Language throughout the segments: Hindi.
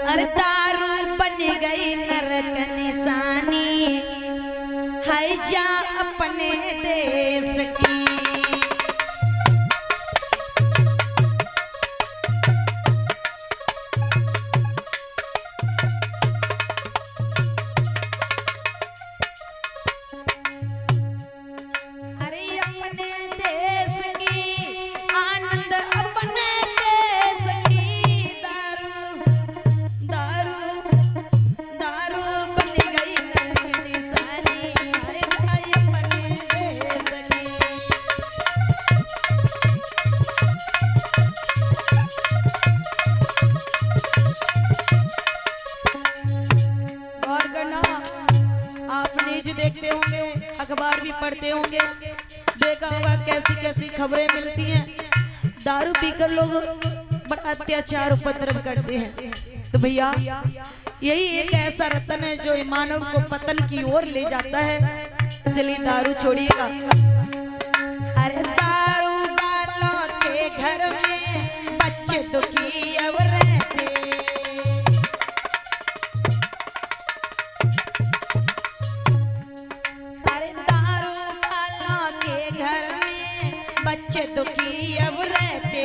अरे दारू बन गई नरक निशानी, है जा अपने देश की। देखते होंगे, अखबार भी पढ़ते होंगे, देखा होगा कैसी कैसी खबरें मिलती हैं। दारू पीकर लोग बड़ा अत्याचार उपद्रव करते हैं। तो भैया यही एक ऐसा रतन है जो मानव को पतन की ओर ले जाता है, इसलिए दारू छोड़िएगा। अरे दारू वालों के घर में बच्चे दुखी अब रहते, बच्चे दुखी अब रहते।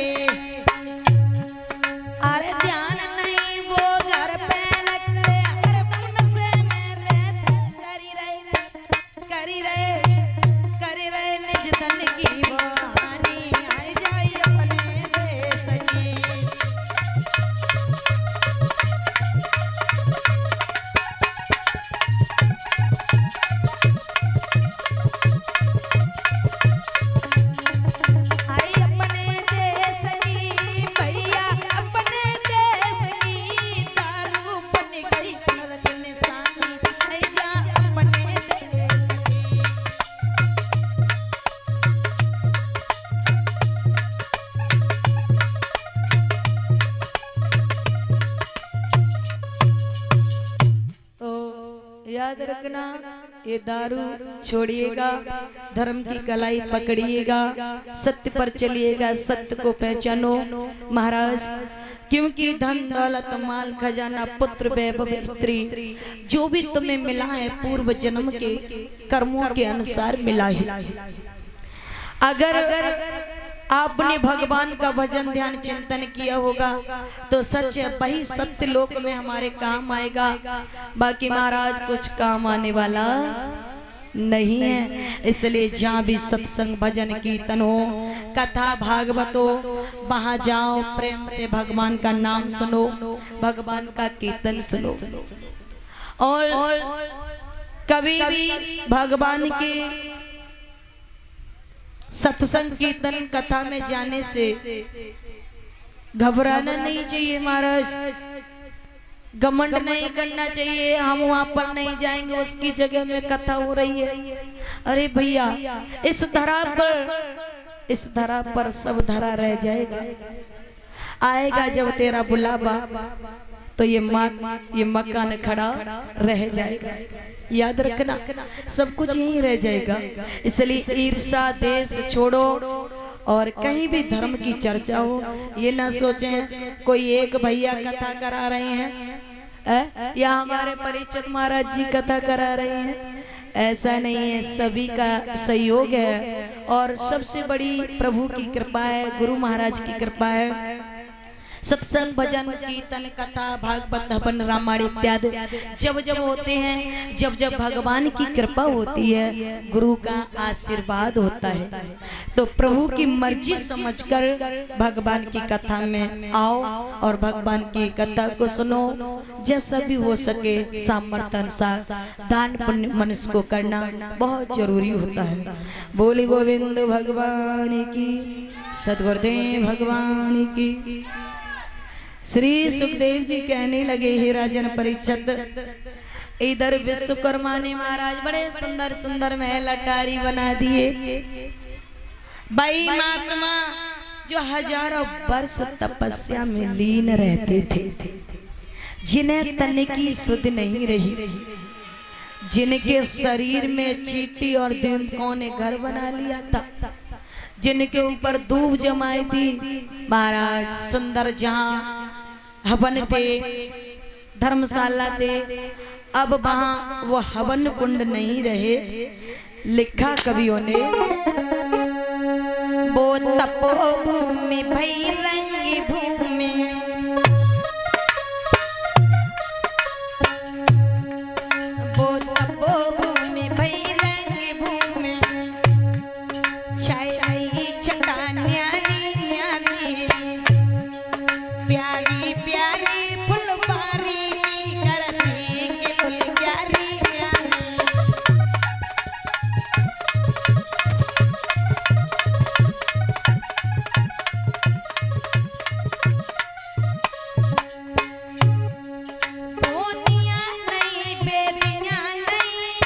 अरे ध्यान नहीं वो घर पे रखते, हर दम नशे में रहते। करी रहे निज धन की वो हानि, आई जाए अपने देश की। याद रखना, ये दारू छोड़िएगा, धर्म की कलाई पकड़िएगा, सत्य पर चलिएगा, सत्य को पहचानो महाराज। क्योंकि धन दौलत माल खजाना पुत्र वैभव स्त्री जो भी तुम्हें मिला है पूर्व जन्म के कर्मों के अनुसार मिला है। अगर आपने भगवान का भजन ध्यान चिंतन किया होगा तो सच है वही सत्य लोक में हमारे काम आएगा। बाकी महाराज कुछ काम आने वाला नहीं है। इसलिए जहाँ भी सत्संग भजन कीर्तन हो, कथा भागवत हो, वहां जाओ, प्रेम से भगवान का नाम सुनो, भगवान का कीर्तन सुनो। और कभी भी भगवान के सत्संग कीर्तन कथा में जाने से घबराना नहीं चाहिए महाराज, घमंड नहीं करना चाहिए हम वहां पर नहीं जाएंगे, उसकी जगह में कथा हो रही है। अरे भैया इस धरा पर सब धरा रह जाएगा, आएगा जब तेरा बुलावा तो ये मकान खड़ा रह जाएगा। याद रखना सब कुछ यहीं रह जाएगा। इसलिए ईर्षा देश छोड़ो और कहीं भी धर्म की चर्चा हो, ये ना सोचें कोई एक भैया कथा करा रहे हैं या हमारे परिचित महाराज जी कथा करा रहे हैं, ऐसा नहीं है। सभी का सहयोग है और सबसे बड़ी प्रभु की कृपा है, गुरु महाराज की कृपा है। सत्संग भजन कीर्तन कथा भागवत हवन रामायण इत्यादि जब जब होते हैं, जब जब भगवान की कृपा होती है, गुरु का आशीर्वाद होता है, तो प्रभु की मर्जी समझकर भगवान की कथा में आओ और भगवान की कथा को सुनो। जैसा भी हो सके सामर्थ्य अनुसार दान पुण्य मनुष्य को करना बहुत जरूरी होता है। बोले गोविंद भगवान की, सद्गुरुदेव भगवान की। श्री सुखदेव जी कहने लगे, हे राजन परीक्षित, इधर विश्वकर्मा ने महाराज बड़े सुंदर सुंदर महल अटारी बना दिए। भाई महात्मा जो हजारों वर्ष तपस्या में लीन रहते थे, जिन्हें तन की सुध नहीं रही, जिनके शरीर में चींटी और दिनकों ने घर बना लिया था, जिनके ऊपर दूब जमाई थी महाराज, सुंदर जहां हवन थे, धर्मशाला थे, अब वहां वो हवन कुंड नहीं रहे। लिखा कवियों ने, वो तपोभूमि भई रंगी भूमि, वो तपोभूमि भई रंगी भूमि, छाई रही छटा न्यारी न्यारी, प्यारी प्यारी फुलबारी की करती के फुल प्यारी प्यारी। बोनिया नहीं बेदिया नहीं,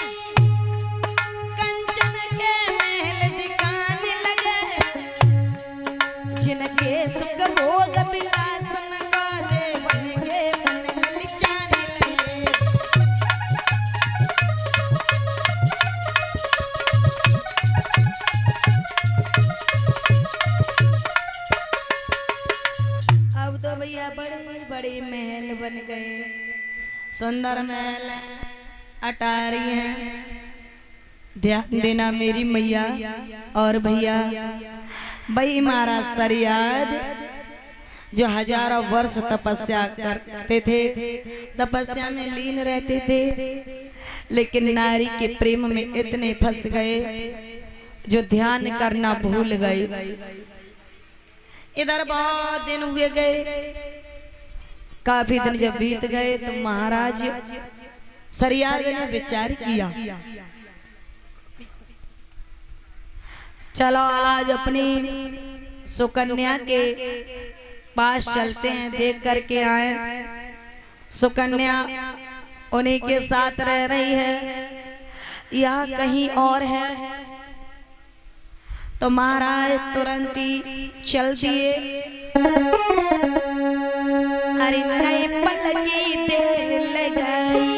कंचन के महल दिखाने लगे, जिनके सुख भोग विलासन का देवन के मन ललचाने लगे। अब तो भैया बड़े बड़े महल बन गए, सुंदर महल हैं, अटारी हैं। ध्यान देना मेरी मैया और भैया, भाई महाराज सरियाद जो हजारों वर्ष तपस्या करते थे, तपस्या में लीन रहते थे, लेकिन नारी के प्रेम में इतने फंस गए जो ध्यान करना भूल गए। इधर बहुत दिन हुए गए, काफी दिन जब बीत गए तो महाराज सरियाद ने विचार किया, चलो आज अपनी सुकन्या के पास चलते हैं, देख करके आए। सुकन्या उन्हीं के साथ रह रही है या कहीं और है। तो महाराज तुरंत ही चल दिए। अरे नए पल की देर लगाई,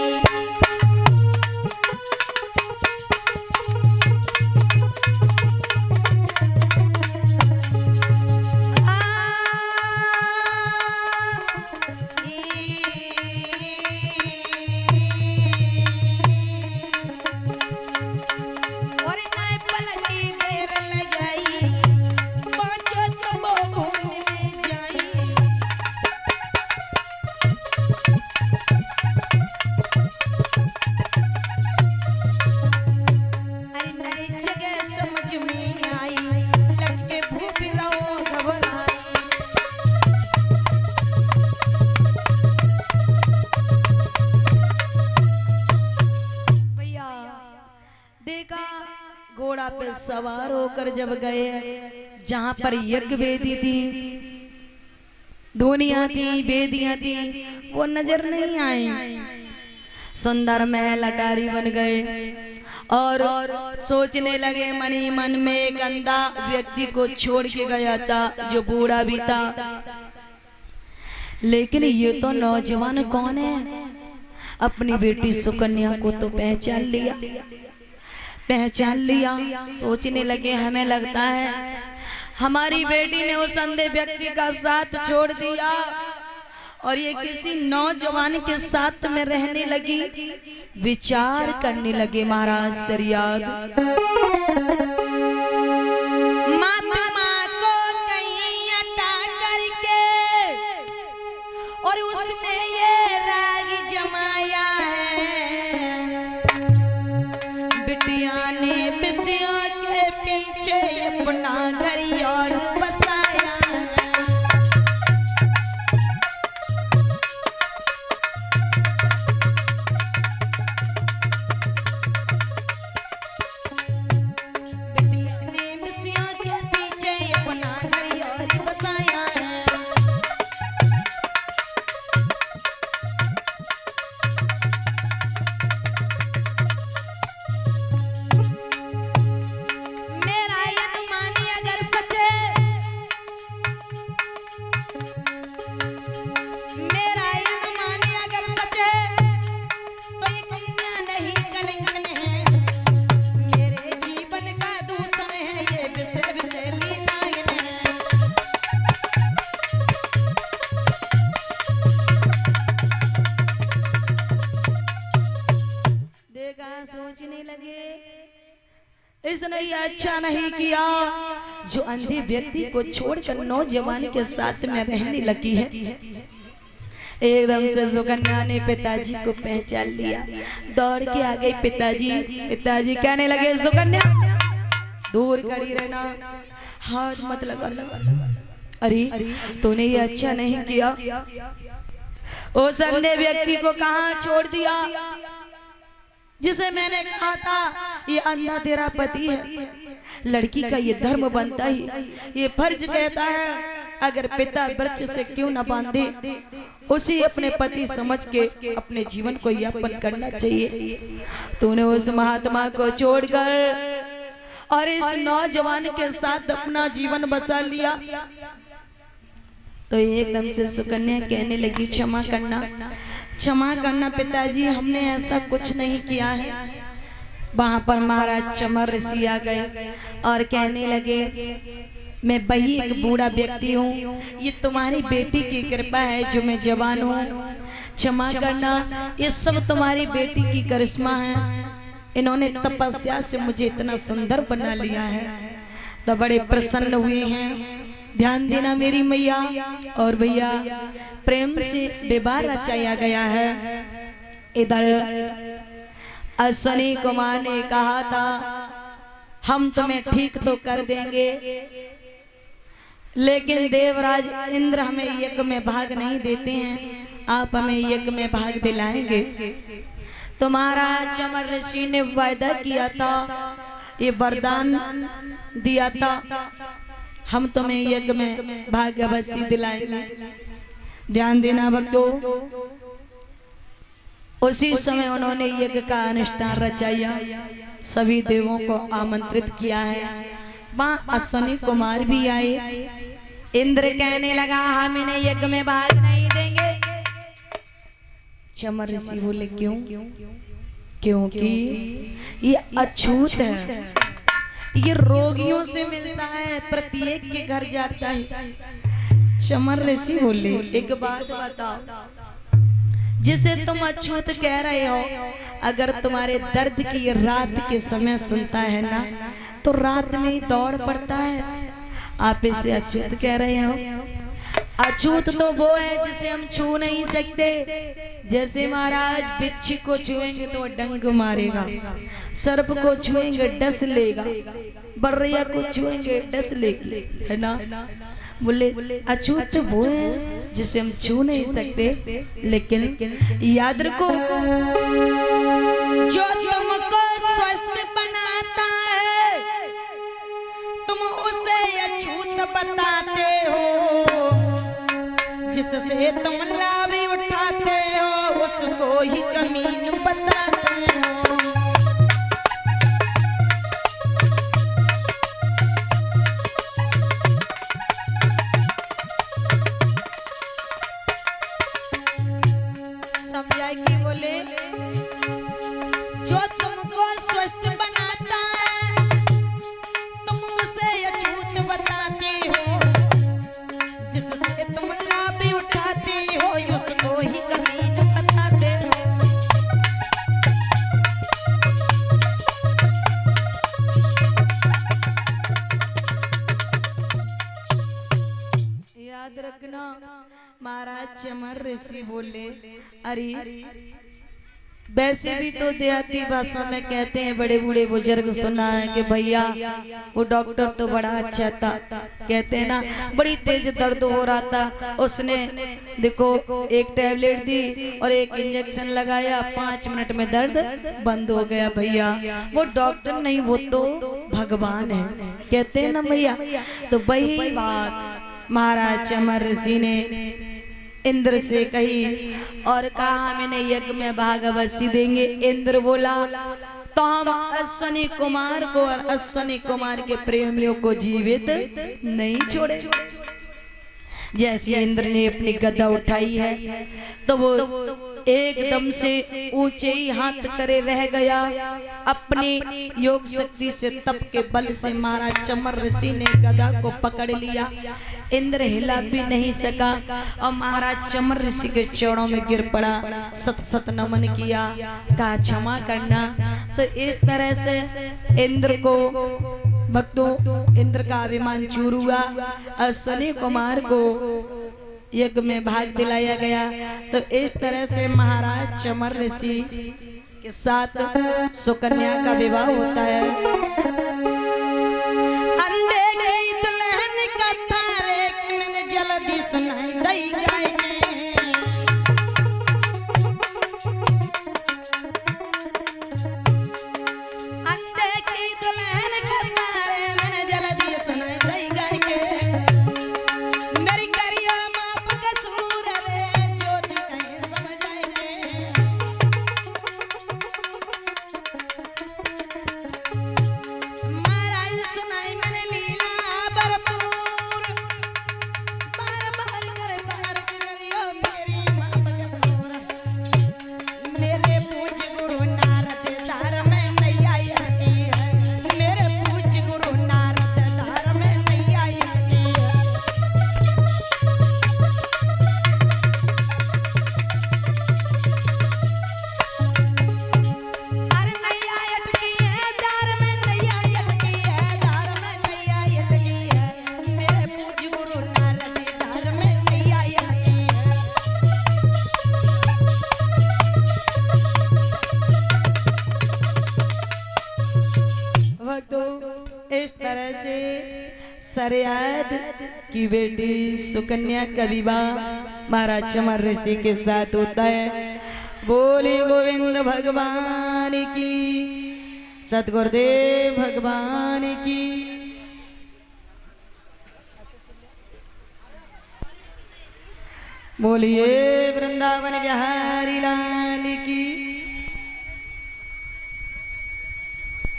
घोड़ा पे सवार होकर जब गए जहां पर यज्ञ वेदी थी, धुनियां थी, वेदियां थी, वो नजर नहीं आई। सुंदर महल अटारी बन गए और सोचने लगे मन ही मन में, एक अंधा व्यक्ति को छोड़ के गया था जो बूढ़ा भी था, लेकिन ये तो नौजवान कौन है। अपनी बेटी सुकन्या को तो पहचान लिया, पहचान लिया। सोचने लगे हमें लगता है हमारी बेटी ने उस अंधे व्यक्ति का साथ छोड़ दिया और ये किसी नौजवान के साथ में रहने लगी। विचार करने लगे महाराज सरियाद, महात्मा को कहीं हटा करके और उसने ये राग जमाया है, बिटिया ने बिसियों के पीछे अपना घर और बसाया है। इसने ये अच्छा नहीं किया जो अंधे व्यक्ति को छोड़कर नौजवान के साथ में रहने लगी है। एकदम से सुकन्या ने पिताजी को पहचान लिया, दौड़ के आ गई। पिताजी कहने लगे, सुकन्या दूर खड़ी रहना, हाथ मत लगाना। अरे तूने ये अच्छा नहीं किया, उस अंधे व्यक्ति को कहाँ छोड़ दिया जिसे मैंने कहा था ये अंधा तेरा पति है। लड़की का ये धर्म बनता ही, ये फर्ज कहता है अगर पिता वृक्ष से क्यों न बांधे, उसी अपने पति समझ के अपने जीवन को यापन करना चाहिए। तूने उस महात्मा को छोड़कर और इस नौजवान के साथ अपना जीवन बसा लिया। तो एकदम से सुकन्या कहने लगी, क्षमा करना पिताजी, हमने ऐसा कुछ नहीं किया है। वहां पर महाराज चमर ऋषि आ गए और कहने लगे, मैं वही एक बूढ़ा व्यक्ति हूँ, ये तुम्हारी बेटी की कृपा है जो मैं जवान हूँ। क्षमा करना, ये सब तुम्हारी बेटी की करिश्मा है। इन्होंने तपस्या से मुझे इतना सुंदर बना लिया है। तो बड़े प्रसन्न हुए हैं। ध्यान देना मेरी मैया और भैया, प्रेम से विवाह रचाया गया है। इधर अश्विनी कुमार ने कहा था हम तुम्हें ठीक तो कर देंगे, लेकिन देवराज इंद्र हमें यज्ञ में भाग नहीं देते हैं, आप हमें यज्ञ में भाग दिलाएंगे। तो महाराज चमर ऋषि ने वायदा किया था, ये वरदान दिया था, हम तुम्हें यज्ञ में भाग अवश्य दिलाएंगे। ध्यान देना भक्तों, उसी समय उन्होंने यज्ञ का अनुष्ठान रचाया, सभी देवों को आमंत्रित किया है। वहाँ अश्विनी कुमार भी आए। इंद्र कहने लगा हम इन्हें यज्ञ में भाग नहीं देंगे। चमर ऋषि बोले क्यों? क्योंकि ये अछूत है, ये रोगियों से मिलता है, प्रत्येक के घर जाता है। चमर ऋषि बोले एक बात बताओ, जिसे तुम अछूत कह रहे हो, अगर तुम्हारे दर्द की रात के समय सुनता है ना, तो रात में ही दौड़ पड़ता है। आप इसे अछूत कह रहे हो। अछूत तो वो है जिसे हम छू नहीं सकते। जैसे महाराज बिच्छी को छुएंगे तो डंक मारेगा, सर्प को छुएंगे डस लेगा, बर्रिया को छुएंगे डस लेगी, है ना। बोले अछूत वो है जिसे हम छू नहीं सकते, लेकिन याद रखो जो तुमको स्वस्थ बनाता है तुम उसे अछूत बताते हो, जिससे तुम लाभ उठाते हो उसको ही कमीन बताते हो। समझाए कि बोले जो तुमको स्वस्थ बनाता है तुम उसे अछूत बताते हो, जिससे तुम लाभ उठाते हो उसको ही कमीन बताते हो। याद रखना महाराज चमर ऋषि बोले अरे वैसे भी तो देहाती भाषा में कहते हैं, बड़े बूढ़े बुजुर्ग सुना है कि भैया वो डॉक्टर तो बड़ा अच्छा था, कहते हैं ना बड़ी तेज दर्द हो रहा था, उसने देखो एक टैबलेट दी और एक इंजेक्शन लगाया, 5 मिनट में दर्द बंद हो गया। भैया वो डॉक्टर नहीं, वो तो भगवान है, कहते हैं ना भैया। तो वही बात महाराज चमर ऋषि ने इंद्र से कही और कहा हम इन्हें यज्ञ में भाग अवश्य देंगे। इंद्र बोला तो हम अश्विनी कुमार को और अश्विनी कुमार के प्रेमियों को जीवित नहीं छोड़े। जैसे इंद्र ने अपनी गदा उठाई है तो वो एकदम से ऊंचे ही हाथ करे रह गया। अपने योग शक्ति से तप के बल से महाराज चमर ऋषि ने गदा को पकड़ लिया। इंद्र हिला भी नहीं सका और महाराज चमर ऋषि के चरणों में गिर पड़ा, सत सत नमन किया, कहा क्षमा करना। तो इस तरह से इंद्र को भक्तों इंद्र का अभिमान चूर हुआ और शनि कुमार को यज्ञ में भाग दिलाया गया। तो इस तरह से महाराज चमर ऋषि के साथ सुकन्या का विवाह होता है। अंधे की दुल्हन का तारे मैंने जल्दी सुनाई दई गाय ने, अंधे की दुल्हन का तारे मैंने जल्दी सुनाई दई गाय के, मेरी करिया माप कसूर रे ज्योति कहीं समझ आएंगे। महाराज सुनाई मैंने लीला भरपूर, बार बार कर तार करियो मेरी माप कसूर, मेरे पूज गुरु नारद धार में नैया यती है, मेरे पूज गुरु नारद धार में नैया यती है। अरे नैया यटकी है धार में नैया यटकी है, धार में नैया यटकी है, मेरे पूज गुरु नारद धार में नैया यटकी है। भक्तों इस तरह से सरयाद की बेटी सुकन्या का विवाह महाराज चमर ऋषि के साथ होता है। बोले गोविंद भगवान की, सतगुरुदेव भगवान की। बोलिए वृंदावन बिहारी लाल की।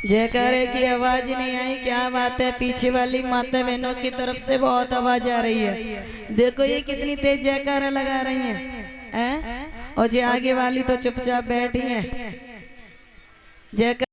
जयकारे की आवाज नहीं आई, क्या बात है। पीछे वाली माता बहनों की तरफ से बहुत आवाज आ रही है। देखो ये कितनी तेज जयकारा लगा रही हैं, और जो आगे वाली तो चुपचाप बैठी हैं। जयकार